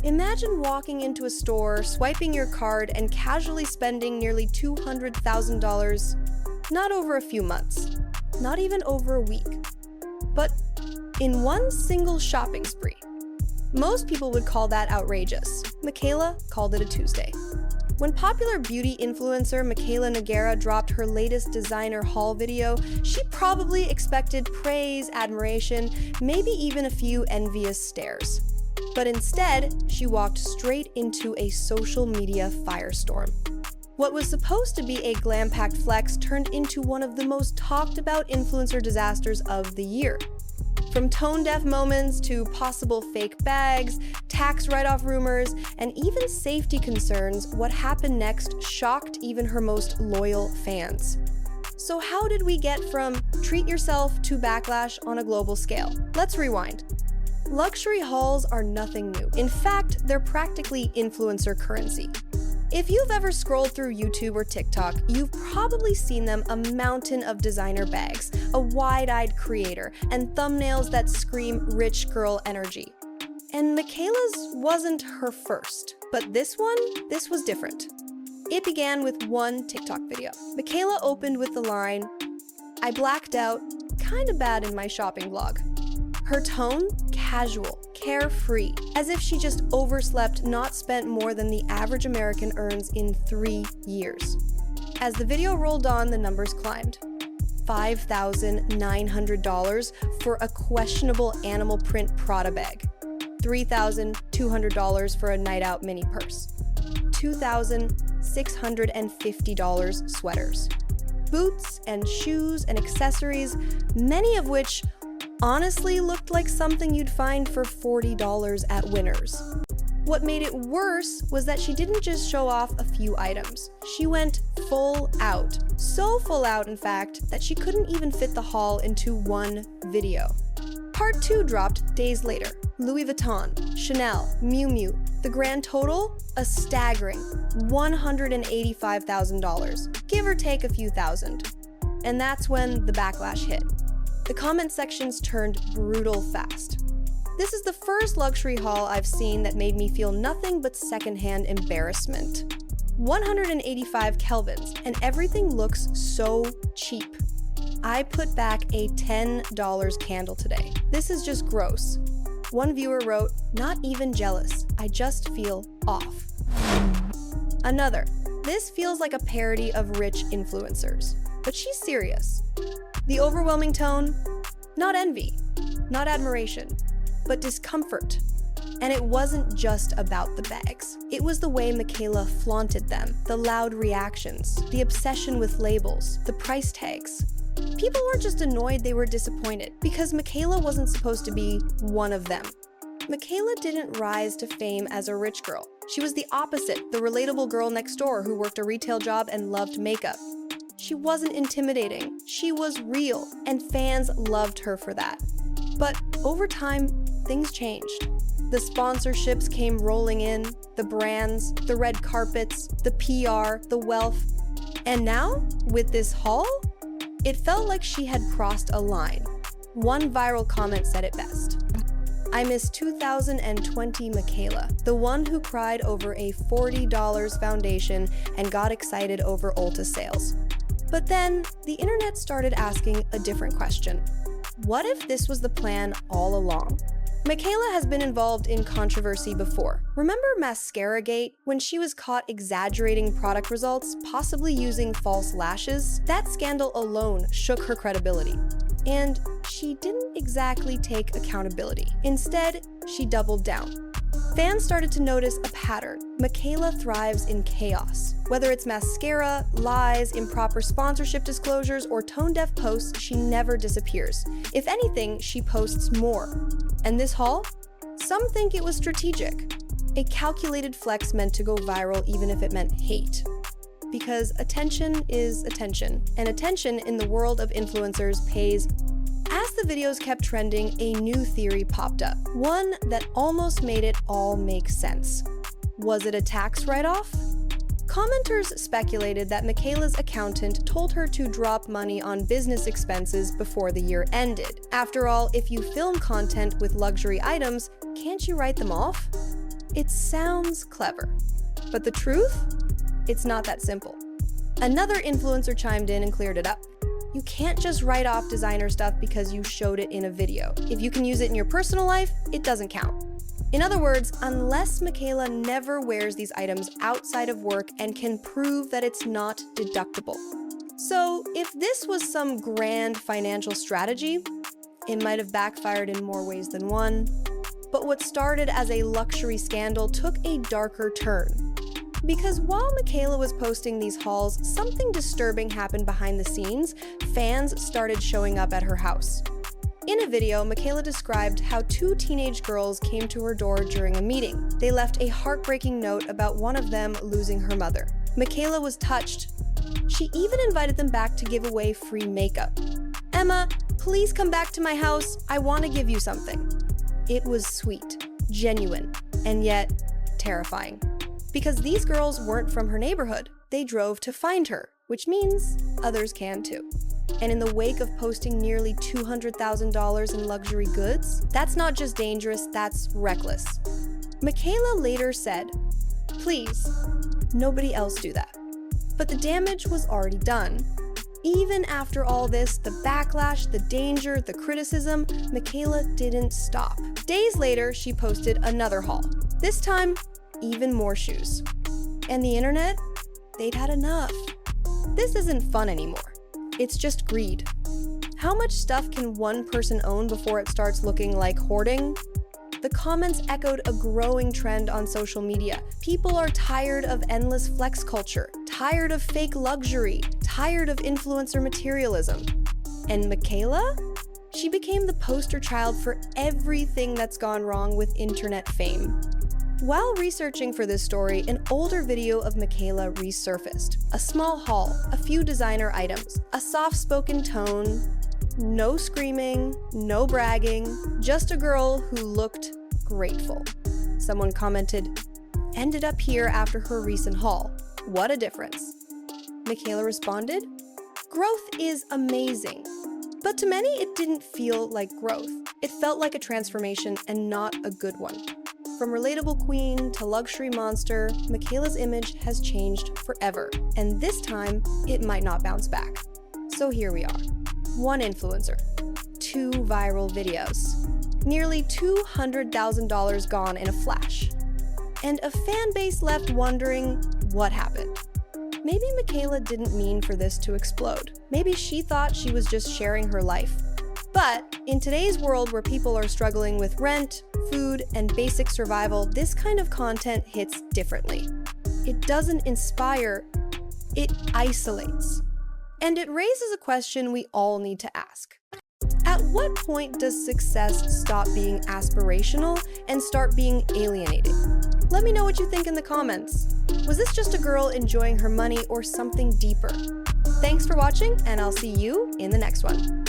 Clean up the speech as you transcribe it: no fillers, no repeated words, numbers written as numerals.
Imagine walking into a store, swiping your card, and casually spending nearly $200,000, not over a few months, not even over a week, but in one single shopping spree. Most people would call that outrageous. Mikayla called it a Tuesday. When popular beauty influencer Mikayla Nogueira dropped her latest designer haul video, she probably expected praise, admiration, maybe even a few envious stares. But instead, she walked straight into a social media firestorm. What was supposed to be a glam-packed flex turned into one of the most talked about influencer disasters of the year. From tone-deaf moments to possible fake bags, tax write-off rumors, and even safety concerns, what happened next shocked even her most loyal fans. So how did we get from treat yourself to backlash on a global scale? Let's rewind. Luxury hauls are nothing new. In fact, they're practically influencer currency. If you've ever scrolled through YouTube or TikTok, you've probably seen them a mountain of designer bags, a wide-eyed creator, and thumbnails that scream rich girl energy. And Mikayla's wasn't her first, but this was different. It began with one TikTok video. Mikayla opened with the line, "I blacked out, kinda bad in my shopping vlog." Her tone, casual, carefree, as if she just overslept, not spent more than the average American earns in 3 years. As the video rolled on, the numbers climbed. $5,900 for a questionable animal print Prada bag. $3,200 for a night out mini purse. $2,650 sweaters. Boots and shoes and accessories, many of which honestly looked like something you'd find for $40 at Winners. What made it worse was that she didn't just show off a few items. She went full out. So full out, in fact, that she couldn't even fit the haul into one video. Part 2 dropped days later. Louis Vuitton, Chanel, Miu Miu. The grand total? A staggering $185,000, give or take a few thousand. And that's when the backlash hit. The comment sections turned brutal fast. This is the first luxury haul I've seen that made me feel nothing but secondhand embarrassment. 185 kelvins, and everything looks so cheap. I put back a $10 candle today. This is just gross. One viewer wrote, "Not even jealous, I just feel off." Another, "This feels like a parody of rich influencers." But she's serious. The overwhelming tone? Not envy, not admiration, but discomfort. And it wasn't just about the bags. It was the way Mikayla flaunted them, the loud reactions, the obsession with labels, the price tags. People weren't just annoyed, they were disappointed, because Mikayla wasn't supposed to be one of them. Mikayla didn't rise to fame as a rich girl. She was the opposite, the relatable girl next door who worked a retail job and loved makeup. She wasn't intimidating, she was real, and fans loved her for that. But over time, things changed. The sponsorships came rolling in, the brands, the red carpets, the PR, the wealth. And now, with this haul, it felt like she had crossed a line. One viral comment said it best. "I miss 2020 Mikayla, the one who cried over a $40 foundation and got excited over Ulta sales." But then, the internet started asking a different question. What if this was the plan all along? Mikayla has been involved in controversy before. Remember Mascaragate, when she was caught exaggerating product results, possibly using false lashes? That scandal alone shook her credibility. And she didn't exactly take accountability. Instead, she doubled down. Fans started to notice a pattern. Mikayla thrives in chaos. Whether it's mascara, lies, improper sponsorship disclosures, or tone-deaf posts, she never disappears. If anything, she posts more. And this haul? Some think it was strategic. A calculated flex meant to go viral even if it meant hate. Because attention is attention, and attention in the world of influencers pays. As the videos kept trending, a new theory popped up, one that almost made it all make sense. Was it a tax write-off? Commenters speculated that Mikayla's accountant told her to drop money on business expenses before the year ended. After all, if you film content with luxury items, can't you write them off? It sounds clever, but the truth? It's not that simple. Another influencer chimed in and cleared it up. You can't just write off designer stuff because you showed it in a video. If you can use it in your personal life, it doesn't count. In other words, unless Mikayla never wears these items outside of work and can prove that it's not deductible. So if this was some grand financial strategy, it might have backfired in more ways than one. But what started as a luxury scandal took a darker turn. Because while Mikayla was posting these hauls, something disturbing happened behind the scenes. Fans started showing up at her house. In a video, Mikayla described how two teenage girls came to her door during a meeting. They left a heartbreaking note about one of them losing her mother. Mikayla was touched. She even invited them back to give away free makeup. "Emma, please come back to my house. I want to give you something." It was sweet, genuine, and yet terrifying. Because these girls weren't from her neighborhood. They drove to find her, which means others can too. And in the wake of posting nearly $200,000 in luxury goods, that's not just dangerous, that's reckless. Mikayla later said, "Please, nobody else do that." But the damage was already done. Even after all this, the backlash, the danger, the criticism, Mikayla didn't stop. Days later, she posted another haul. This time, even more shoes. And the internet? They'd had enough. This isn't fun anymore. It's just greed. How much stuff can one person own before it starts looking like hoarding? The comments echoed a growing trend on social media. People are tired of endless flex culture, tired of fake luxury, tired of influencer materialism. And Mikayla? She became the poster child for everything that's gone wrong with internet fame. While researching for this story, an older video of Mikayla resurfaced. A small haul, a few designer items, a soft-spoken tone, no screaming, no bragging, just a girl who looked grateful. Someone commented, "Ended up here after her recent haul. What a difference." Mikayla responded, "Growth is amazing." But to many, it didn't feel like growth. It felt like a transformation and not a good one. From relatable queen to luxury monster, Mikayla's image has changed forever, and this time, it might not bounce back. So here we are. One influencer, two viral videos, nearly $200,000 gone in a flash, and a fan base left wondering what happened. Maybe Mikayla didn't mean for this to explode. Maybe she thought she was just sharing her life. But in today's world where people are struggling with rent, food, and basic survival, this kind of content hits differently. It doesn't inspire, it isolates. And it raises a question we all need to ask. At what point does success stop being aspirational and start being alienating? Let me know what you think in the comments. Was this just a girl enjoying her money or something deeper? Thanks for watching, and I'll see you in the next one.